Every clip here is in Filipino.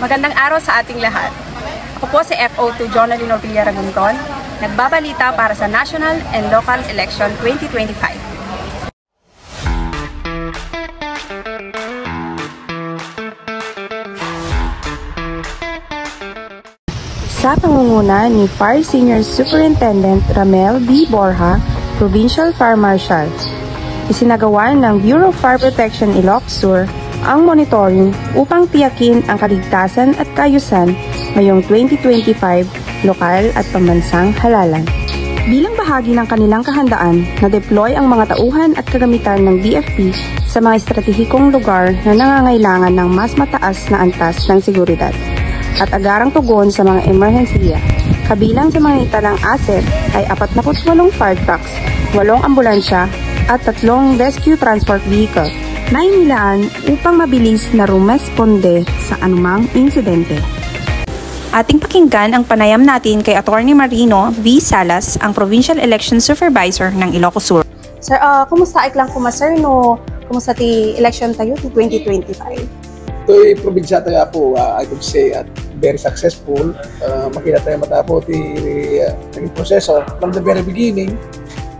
Magandang araw sa ating lahat. Ako po si FO2 Jonalyn Orpilla Ragunton, nagbabalita para sa National and Local Election 2025. Sa pangunguna ni Fire Senior Superintendent Ramel D. Borja, Provincial Fire Marshal, isinagawa ng Bureau of Fire Protection Ilocos Sur ang monitoring upang tiyakin ang kaligtasan at kaayusan ngayong 2025 lokal at pambansang halalan. Bilang bahagi ng kanilang kahandaan na deploy ang mga tauhan at kagamitan ng BFP sa mga estratehikong lugar na nangangailangan ng mas mataas na antas ng seguridad at agarang tugon sa mga emerhensiya. Kabilang sa mga italang asset ay 48 fire trucks, 8 ambulansya at 3 rescue transport vehicle na inilaan upang mabilis na rumesponde sa anumang insidente. Ating pakinggan ang panayam natin kay Attorney Marino V. Salas, ang Provincial Election Supervisor ng Ilocos Sur. Sir, kumusta iklang sir no? Kumusta ti election tayo ti 2025? Ito'y probinsya tayo po, I could say, at very successful. Makita tayo matapo ti naging proseso from the very beginning.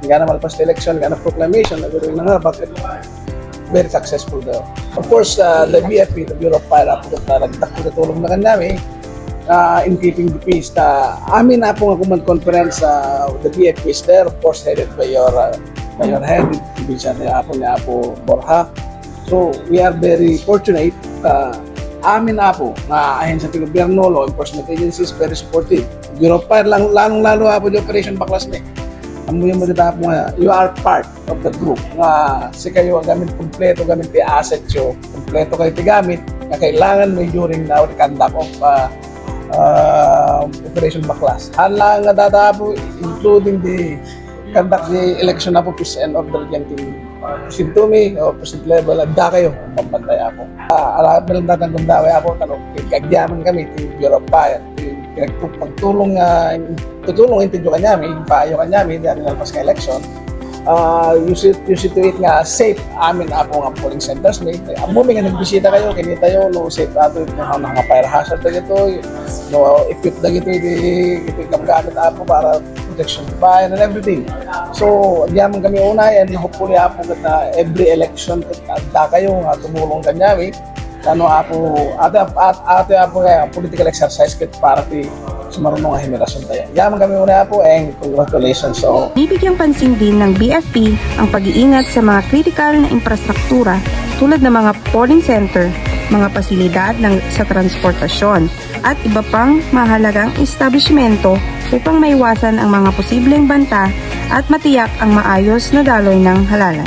Nga naman pas election, nga na proclamation, nagkaroon na nga, bakit very successful daw. Of course, the BFP, the Bureau of Fire, nagtatulong na kanyami in keeping the peace. Amin na po nga command conference, the BFP is there, of course, headed by your head, Provincial niya po Borja. So, we are very fortunate. Amin na po, ahensya sa gobyerno, law enforcement agencies, very supportive. Bureau of Fire, lalong-lalo po the Operation Baklas ni. Amoy mo dito po nga, you are part of the group. Si kayo ang gamit kompleto, gamit the asset yo, kompleto kayo gamit na kailangan mo during the conduct of Operation Baklas. Hala nga data po, including the conduct the election na po, peace and order yan ting Sintumi o president level, agda kayo, pampantay ako. Alam lang tatang gundaway ako, kagyaman kami, the Bureau of Fire. Pagtulong intidyo kanya, may payo kanya, may hindi natin alpas ka election. You situate nga safe amin po nga polling centers. Amumi nga nagbisita kayo, kinita yun, no safe ato, mga fire hazard na ito, no equip na ito, ito gamgamit po para protection to fire and everything. So, yaman kami unay, and hopefully po na every election, agda kayo, tumulong kanya, ano ate kaya political exercise kit para ti sumarunong nga henerasyon tayo. Yaman kami una po and congratulations. So, bibigyang pansin din ng BFP ang pag-iingat sa mga critical na infrastruktura tulad ng mga polling center, mga pasilidad sa transportasyon at iba pang mahalagang establishmento upang maiwasan ang mga posibleng banta at matiyak ang maayos na daloy ng halalan.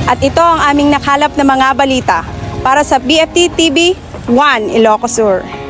At ito ang aming nakalap na mga balita para sa BFT TV 1 Ilocos Sur.